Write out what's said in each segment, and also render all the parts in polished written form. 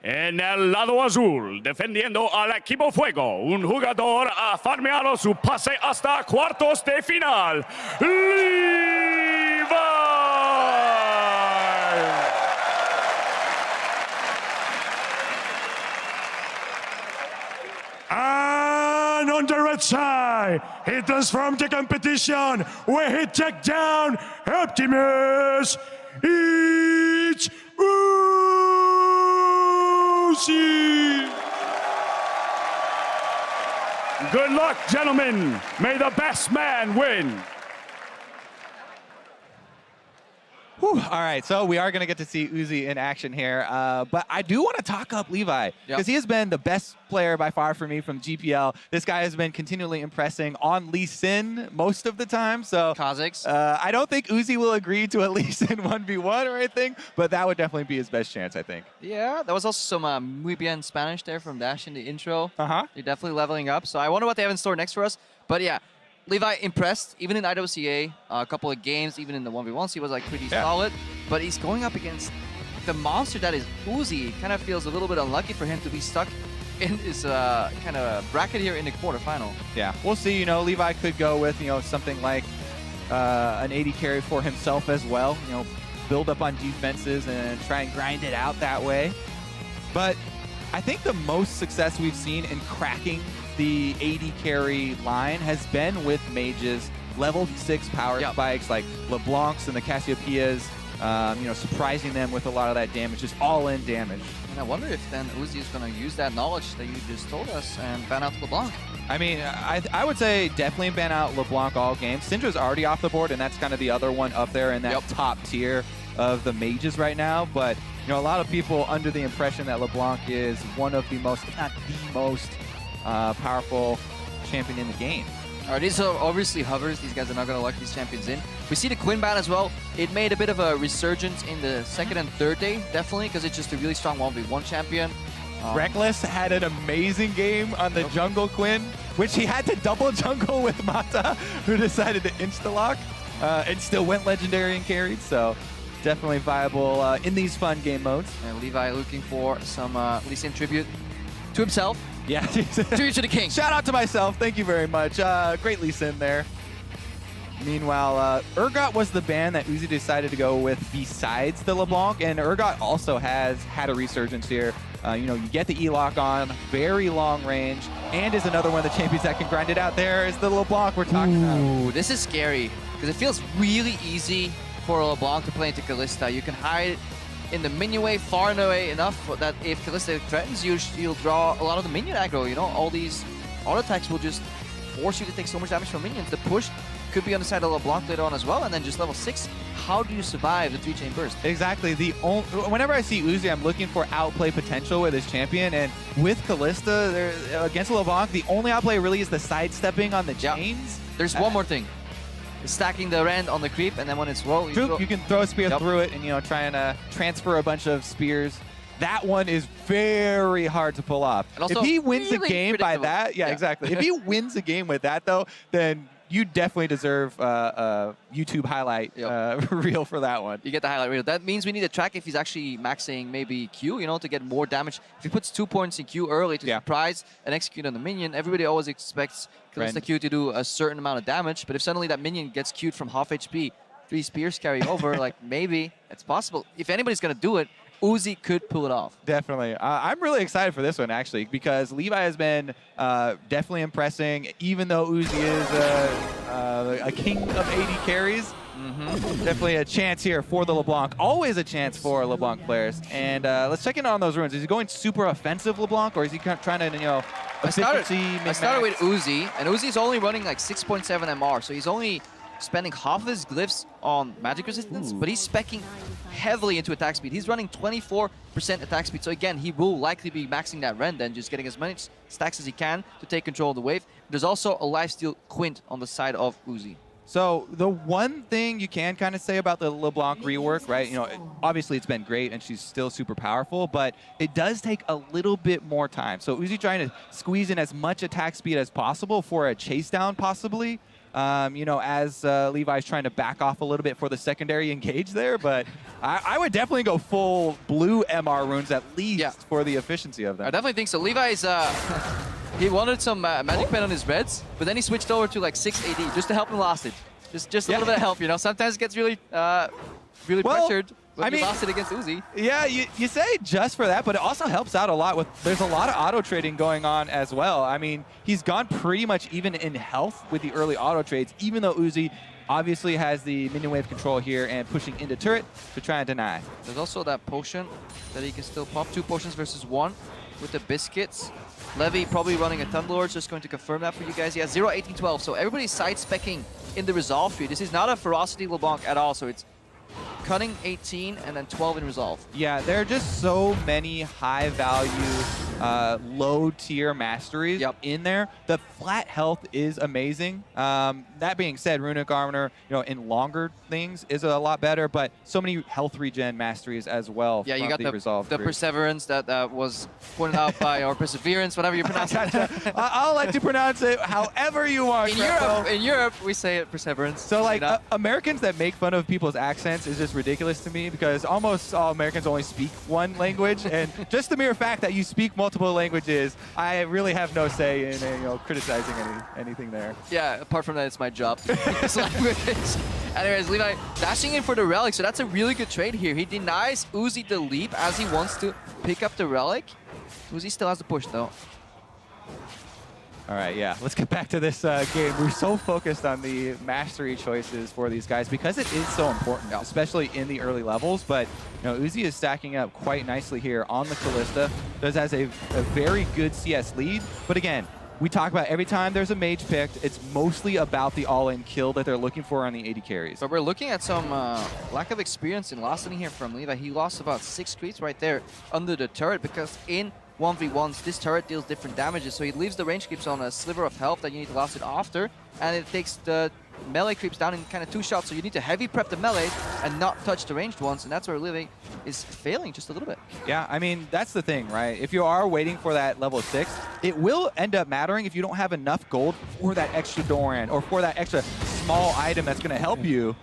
En el lado azul, defendiendo al equipo Fuego, un jugador ha farmeado su pase hasta cuartos de final, Levi. And on the red side, he transformed the competition where he took down Optimus. It's Uzi. Good luck, gentlemen. May the best man win. Whew. All right, so we are going to get to see Uzi in action here, but I do want to talk up Levi because he has been the best player by far for me from GPL. This guy has been continually impressing on Lee Sin most of the time, so Kazakhs. I don't think Uzi will agree to a Lee Sin 1v1 or anything, but that would definitely be his best chance, I think. Yeah, there was also some muy bien Spanish there from Dash in the intro. Uh-huh. They're definitely leveling up, so I wonder what they have in store next for us. But yeah, Levi impressed, even in IWCA, a couple of games, even in the 1v1s, he was like pretty solid. But he's going up against the monster that is Uzi. It kind of feels a little bit unlucky for him to be stuck in this kind of bracket here in the quarterfinal. Yeah, we'll see. You know, Levi could go with, something like an 80 carry for himself as well. Build up on defenses and try and grind it out that way. But I think the most success we've seen in cracking the 80 carry line has been with mages, level 6 power spikes like LeBlancs and the Cassiopeias, surprising them with a lot of that damage, just all-in damage. And I wonder if then Uzi is going to use that knowledge that you just told us and ban out LeBlanc. I mean, I would say definitely ban out LeBlanc all game. Syndra's already off the board, and that's kind of the other one up there in that top tier of the mages right now. But, a lot of people under the impression that LeBlanc is one of the most, if not the most, powerful champion in the game. All right, these are obviously hovers. These guys are not going to lock these champions in. We see the Quinn ban as well. It made a bit of a resurgence in the second and third day, definitely, because it's just a really strong 1v1 champion. Reckless had an amazing game on the jungle Quinn, which he had to double jungle with Mata, who decided to insta-lock and still went legendary and carried. So definitely viable in these fun game modes. And Levi looking for some Lee Sin tribute to himself. Yeah. Tribute to the king. Shout out to myself. Thank you very much. Great Lee Sin there. Meanwhile, Urgot was the ban that Uzi decided to go with besides the LeBlanc, and Urgot also has had a resurgence here. You get the E-Lock on, very long range, and is another one of the champions that can grind it out. There is the LeBlanc we're talking about. Ooh, this is scary, because it feels really easy for LeBlanc to play into Kalista. You can hide in the minion wave far and away enough that if Kalista threatens you, you'll draw a lot of the minion aggro. All these auto attacks will just force you to take so much damage from minions. The push could be on the side of LeBlanc later on as well, and then just level 6. How do you survive the 3-chain burst? Exactly. Whenever I see Uzi, I'm looking for outplay potential with his champion, and with Kalista against LeBlanc, the only outplay really is the sidestepping on the chains. There's one more thing. Stacking the Rend on the creep, and then when it's low, you can throw a spear through it and try and transfer a bunch of spears. That one is very hard to pull off. If he wins the game by that, exactly. If he wins the game with that, though, then you definitely deserve a YouTube highlight reel for that one. You get the highlight reel. That means we need to track if he's actually maxing maybe Q, to get more damage. If he puts 2 points in Q early to surprise and execute on the minion, everybody always expects Kalista Q to do a certain amount of damage. But if suddenly that minion gets Q'd from half HP, 3 spears carry over, maybe it's possible. If anybody's going to do it, Uzi could pull it off. Definitely. I'm really excited for this one, actually, because Levi has been definitely impressing, even though Uzi is a king of 80 carries. Definitely a chance here for the LeBlanc. Always a chance for LeBlanc players. And let's check in on those runes. Is he going super offensive LeBlanc, or is he trying to, I started with Uzi, and Uzi's only running like 6.7 MR, so he's only spending half of his glyphs on magic resistance, but he's speccing heavily into attack speed. He's running 24% attack speed, so again, he will likely be maxing that Rend and just getting as many stacks as he can to take control of the wave. There's also a lifesteal Quint on the side of Uzi. So the one thing you can kind of say about the LeBlanc rework, right? Obviously it's been great and she's still super powerful, but it does take a little bit more time. So Uzi trying to squeeze in as much attack speed as possible for a chase down possibly. you know, as Levi's trying to back off a little bit for the secondary engage there. But I would definitely go full blue MR runes at least for the efficiency of them. I definitely think so. Levi's, he wanted some magic pen on his reds, but then he switched over to like 6 AD just to help him last it. Just a little bit of help, you know. Sometimes it gets really, really pressured. But he lost it against Uzi. Yeah, you say just for that, but it also helps out a lot with, there's a lot of auto trading going on as well. I mean, he's gone pretty much even in health with the early auto trades, even though Uzi obviously has the minion wave control here and pushing into turret to try and deny. There's also that potion that he can still pop. 2 potions versus 1 with the biscuits. Levi probably running a Thunderlord, just going to confirm that for you guys. He has 0, 18, 12, so everybody's side-specking in the Resolve tree. This is not a Ferocity LeBlanc at all, so it's Cunning 18 and then 12 in Resolve. Yeah, there are just so many high-value, low-tier masteries in there. The flat health is amazing. That being said, Runic Armor, you know, in longer things is a lot better, but so many health regen masteries as well. Yeah, you got the Resolve the Perseverance that was pointed out by, or Perseverance, whatever you pronounce it. I'll let you pronounce it however you want. In Europe, we say it Perseverance. So like Americans that make fun of people's accents is just ridiculous to me, because almost all Americans only speak one language, and just the mere fact that you speak multiple languages, I really have no say in you know, criticizing anything there. Yeah, apart from that, it's my job. Anyways, Levi dashing in for the relic, so that's a really good trade here. He denies Uzi the leap as he wants to pick up the relic. Uzi still has the push though. All right, yeah, let's get back to this game. We're so focused on the mastery choices for these guys because it is so important, especially in the early levels. But you know, Uzi is stacking up quite nicely here on the Kalista. Does has a very good CS lead, but again, we talk about every time there's a mage picked, it's mostly about the all-in kill that they're looking for on the AD carries. But we're looking at some lack of experience in last inning here from Levi. He lost about 6 creeps right there under the turret, because in 1v1s, this turret deals different damages, so he leaves the range creeps on a sliver of health that you need to last it after, and it takes the melee creeps down in kind of 2 shots, so you need to heavy prep the melee and not touch the ranged ones, and that's where Levi is failing just a little bit. Yeah, I mean, that's the thing, right? If you are waiting for that level 6, it will end up mattering if you don't have enough gold for that extra Doran or for that extra small item that's going to help you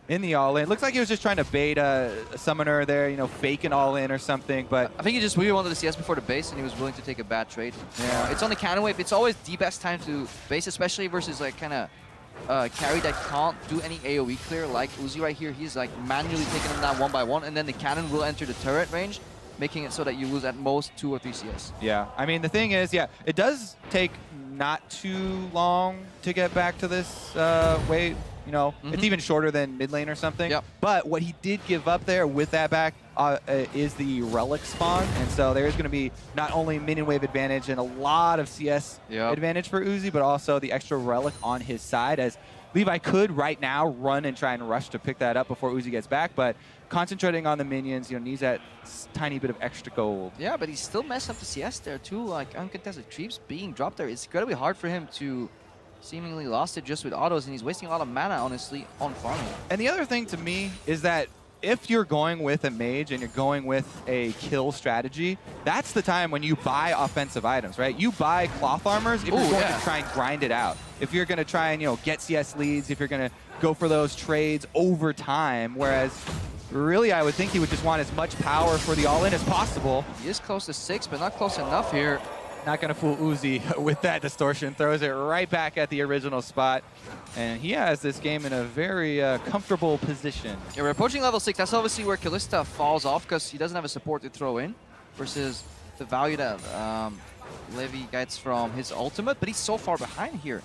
in the all-in. Looks like he was just trying to bait a summoner there, you know, fake an all-in or something, but I think he just really wanted to CS before the base, and he was willing to take a bad trade. Yeah. It's on the cannon wave. It's always the best time to base, especially versus like kind of carry that can't do any AoE clear like Uzi right here. He's like manually taking them down 1 by 1, and then the cannon will enter the turret range, making it so that you lose at most 2 or 3 CS. Yeah, I mean, the thing is, yeah, it does take not too long to get back to this wave. You know, it's even shorter than mid lane or something. Yep. But what he did give up there with that back is the relic spawn. And so there's going to be not only minion wave advantage and a lot of CS advantage for Uzi, but also the extra relic on his side, as Levi could right now run and try and rush to pick that up before Uzi gets back. But concentrating on the minions, you know, needs that tiny bit of extra gold. Yeah, but he still messed up the CS there too. Like uncontested creeps being dropped there. It's going to be hard for him to seemingly lost it just with autos, and he's wasting a lot of mana, honestly, on farming. And the other thing to me is that if you're going with a mage and you're going with a kill strategy, that's the time when you buy offensive items, right? You buy cloth armors if you're going to try and grind it out. If you're going to try and, you know, get CS leads, if you're going to go for those trades over time, whereas really I would think he would just want as much power for the all-in as possible. He is close to 6, but not close enough here. Not going to fool Uzi with that distortion. Throws it right back at the original spot. And he has this game in a very comfortable position. Yeah, we're approaching level 6. That's obviously where Kalista falls off, because he doesn't have a support to throw in versus the value that Levi gets from his ultimate. But he's so far behind here.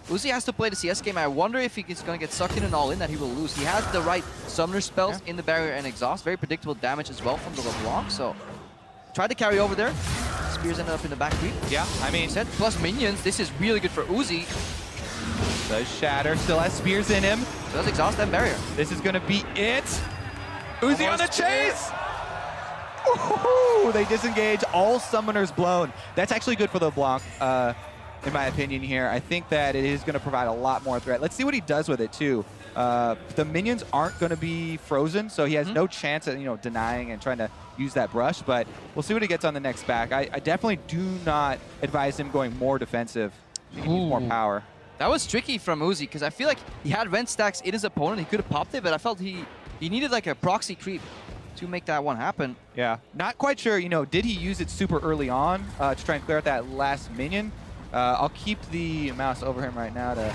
Uzi has to play the CS game. I wonder if he's going to get sucked in and all in that he will lose. He has the right summoner spells in the barrier and exhaust. Very predictable damage as well from the LeBlanc. So tried to carry over there. Spears ended up in the back creep. Yeah, I mean, plus minions. This is really good for Uzi. Does shatter, still has spears in him. Does exhaust that barrier. This is gonna be it. Uzi on the chase. Ooh, they disengage, all summoners blown. That's actually good for the LeBlanc, in my opinion here. I think that it is gonna provide a lot more threat. Let's see what he does with it too. The minions aren't going to be frozen, so he has no chance at, you know, denying and trying to use that brush, but we'll see what he gets on the next back. I definitely do not advise him going more defensive. He needs more power. That was tricky from Uzi, because I feel like he had rent stacks in his opponent. He could have popped it, but I felt he needed like a proxy creep to make that one happen. Yeah, not quite sure, you know, did he use it super early on to try and clear out that last minion? I'll keep the mouse over him right now to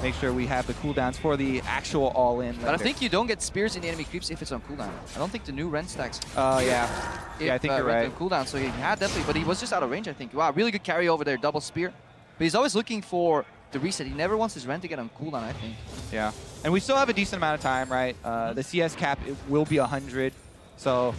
make sure we have the cooldowns for the actual all-in. But I think you don't get spears in the enemy creeps if it's on cooldown. I don't think the new rent stacks. Oh, yeah. Yeah, I think you're right. On cooldown, so he had definitely, but he was just out of range, I think. Wow, really good carry over there, double spear. But he's always looking for the reset. He never wants his rent to get on cooldown, I think. Yeah, and we still have a decent amount of time, right? The CS cap, it will be 100. So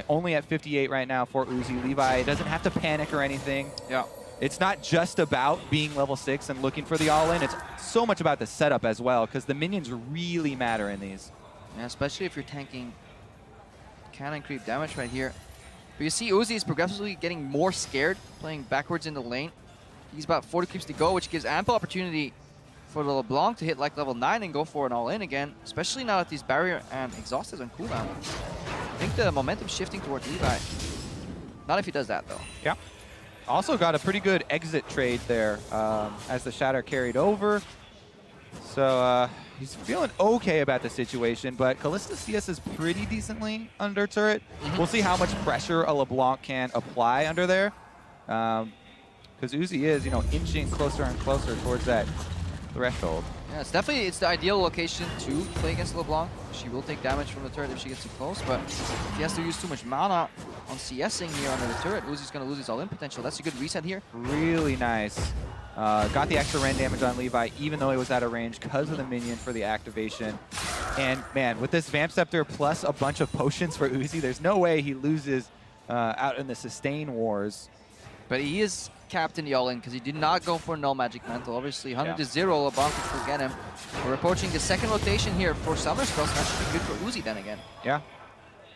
only at 58 right now for Uzi. Levi doesn't have to panic or anything. Yeah. It's not just about being level 6 and looking for the all-in. It's so much about the setup as well, because the minions really matter in these. Yeah, especially if you're tanking cannon creep damage right here. But you see Uzi is progressively getting more scared, playing backwards in the lane. He's about 40 creeps to go, which gives ample opportunity for the LeBlanc to hit like level 9 and go for an all-in again, especially now that these barrier and exhaust is on cooldown. I think the momentum's shifting towards Levi. Not if he does that, though. Yeah. Also got a pretty good exit trade there as the Shatter carried over. So he's feeling okay about the situation, but Kalista CS is pretty decently under turret. We'll see how much pressure a LeBlanc can apply under there. Because Uzi is, you know, inching closer and closer towards that threshold. Yeah, it's the ideal location to play against LeBlanc. She will take damage from the turret if she gets too close, but if he has to use too much mana on CSing here under the turret, Uzi's going to lose his all-in potential. That's a good reset here. Really nice. Got the extra rend damage on Levi, even though he was out of range because of the minion for the activation. And man, with this Vamp Scepter plus a bunch of potions for Uzi, there's no way he loses out in the sustain wars. But he is capped in the all-in because he did not go for null magic mantle. Obviously, 100 to 0, LeBlanc will still get him. We're approaching the second rotation here for Summer Spells. That should be good for Uzi then again. Yeah.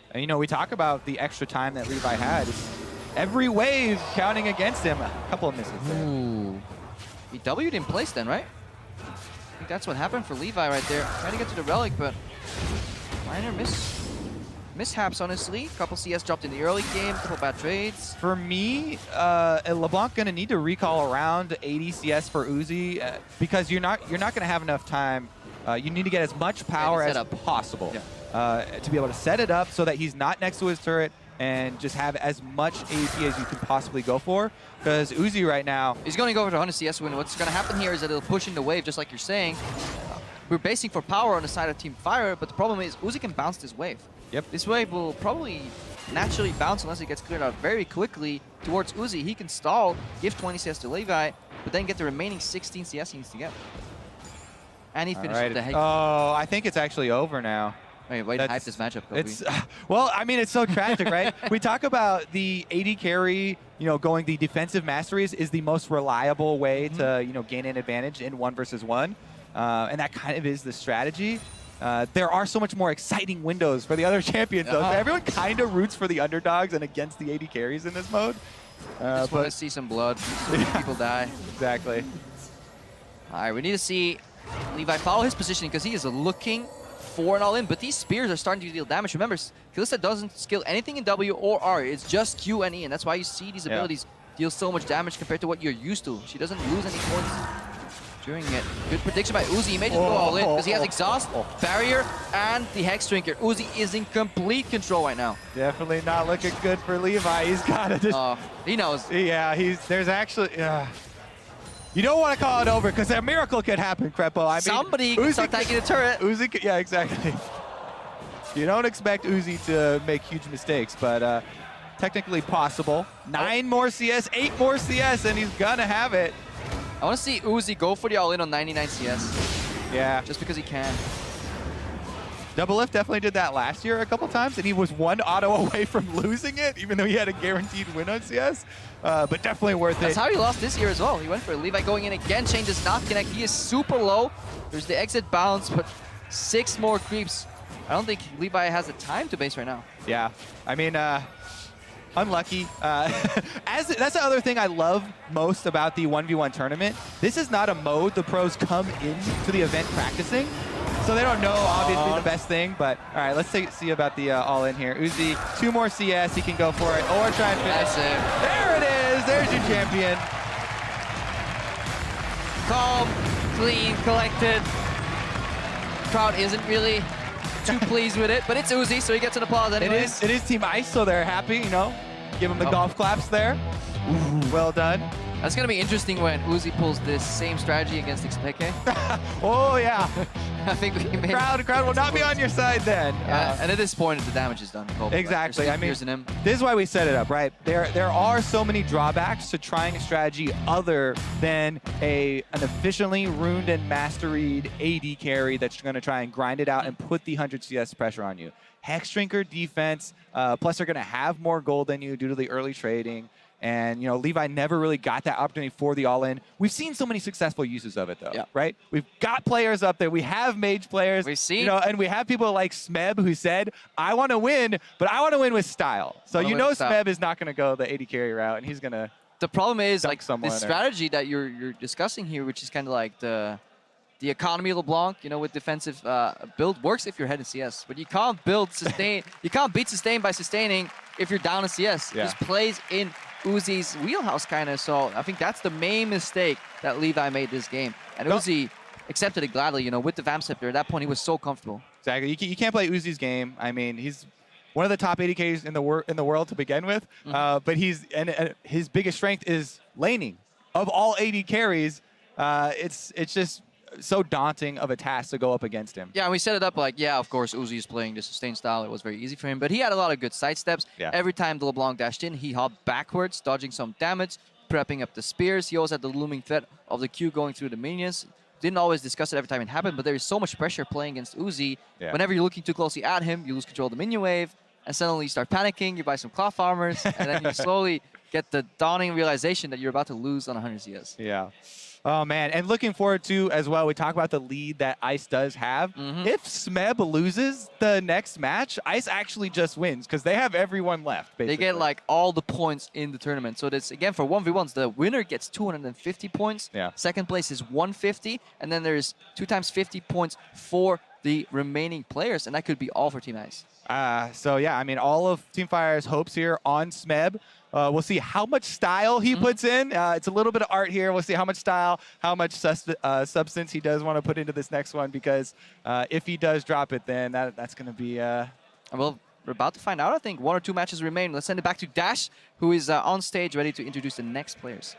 And you know, we talk about the extra time that Levi had. Every wave counting against him. A couple of misses there. Ooh. He W'd in place then, right? I think that's what happened for Levi right there. Trying to get to the relic, but minor mishaps, honestly. Couple CS dropped in the early game, couple bad trades. For me, LeBlanc gonna need to recall around 80 CS for Uzi because you're not gonna have enough time. You need to get as much power as possible to be able to set it up so that he's not next to his turret and just have as much AP as you can possibly go for. Because Uzi right now, he's going to go for the 100 CS win. What's going to happen here is that it'll push in the wave, just like you're saying. We're basing for power on the side of Team Fire, but the problem is Uzi can bounce this wave. Yep. This wave will probably naturally bounce unless it gets cleared out very quickly towards Uzi. He can stall, give 20 CS to Levi, but then get the remaining 16 CS he needs to get. And he finishes the heck. Oh, I think it's actually over now. Wait to hype this matchup, Kobe. It's well, I mean, it's so tragic, right? We talk about the AD carry, you know, going the defensive masteries is the most reliable way to, you know, gain an advantage in 1 versus 1. And that kind of is the strategy. There are so much more exciting windows for the other champions, though. So everyone kind of roots for the underdogs and against the AD carries in this mode. Just want to see some blood, so people die. Exactly. All right, we need to see Levi follow his positioning because he is looking for an all-in, but these spears are starting to deal damage. Remember, Kalista doesn't skill anything in W or R. It's just Q and E, and that's why you see these abilities deal so much damage compared to what you're used to. She doesn't lose any points during it. Good prediction by Uzi. He made it go all-in because he has exhaust, barrier, and the Hex Drinker. Uzi is in complete control right now. Definitely not looking good for Levi. He's got to just... he knows. Yeah, there's actually... You don't want to call it over because a miracle could happen, Crepo. I mean, somebody can start taking the turret. Uzi, yeah, exactly. You don't expect Uzi to make huge mistakes, but technically possible. 9 more CS, 8 more CS, and he's gonna have it. I want to see Uzi go for the all-in on 99 CS. Yeah. Just because he can. Double Lift definitely did that last year a couple times, and he was 1 auto away from losing it, even though he had a guaranteed win on CS. But definitely worth it. That's how he lost this year as well. He went for it. Levi going in again. Chain does not connect. He is super low. There's the exit bounce, but 6 more creeps. I don't think Levi has the time to base right now. Yeah. I mean, unlucky. That's the other thing I love most about the 1v1 tournament. This is not a mode the pros come into the event practicing. So they don't know, obviously, the best thing, but all right, let's see about the all-in here. Uzi, 2 more CS, he can go for it, or try and finish. That's it. There it is, there's your champion. Calm, clean, collected. Crowd isn't really too pleased with it, but it's Uzi, so he gets an applause anyway. It is Team Ice, so they're happy, you know. Give him the golf claps there. Ooh, well done. That's going to be interesting when Uzi pulls this same strategy against Xpeke. Oh, yeah. I think we may... Crowd will not be on your side then. And at this point, the damage is done. Exactly. I mean, him. this is why we set it up, right? There are so many drawbacks to trying a strategy other than an efficiently runed and masteried AD carry that's going to try and grind it out and put the 100 CS pressure on you. Hex Drinker defense, plus they're going to have more gold than you due to the early trading. And, you know, Levi never really got that opportunity for the all-in. We've seen so many successful uses of it, though, right? We've got players up there. We have mage players. We've seen. You know, and we have people like Smeb who said, I want to win, but I want to win with style. So you know Smeb is not going to go the 80 carry route, and he's going to The problem is, like, the there. strategy that you're discussing here, which is kind of like the economy LeBlanc, you know, with defensive build works if you're ahead in CS. But you can't build sustain. You can't beat sustain by sustaining if you're down in CS. It just plays in Uzi's wheelhouse, kind of. So I think that's the main mistake that Levi made this game. And Uzi accepted it gladly, you know, with the Vamp Scepter. At that point, he was so comfortable. Exactly. You can't play Uzi's game. I mean, he's one of the top 80Ks in the world to begin with. But his biggest strength is laning. Of all 80 carries, it's just so daunting of a task to go up against him. Yeah, and we set it up like, yeah, of course, Uzi is playing the sustain style. It was very easy for him, but he had a lot of good side steps. Every time the LeBlanc dashed in, he hopped backwards, dodging some damage, prepping up the spears. He also had the looming threat of the Q going through the minions. Didn't always discuss it every time it happened, but there is so much pressure playing against Uzi. Whenever you're looking too closely at him, you lose control of the minion wave, and suddenly you start panicking, you buy some cloth armors, and then you slowly get the dawning realization that you're about to lose on 100 CS. Yeah. Oh, man. And looking forward to, as well, we talk about the lead that Ice does have. If Smeb loses the next match, Ice actually just wins because they have everyone left, basically. They get, like, all the points in the tournament. So that's, again, for 1v1s, the winner gets 250 points. Second place is 150. And then there's 2 times 50 points for the remaining players. And that could be all for Team Ice. So, yeah, I mean, all of Team Fire's hopes here on Smeb. We'll see how much style he puts in. It's a little bit of art here. We'll see how much style, how much substance he does want to put into this next one, because if he does drop it, then that's going to be... Well, we're about to find out, I think. 1 or 2 matches remain. Let's send it back to Dash, who is on stage ready to introduce the next players.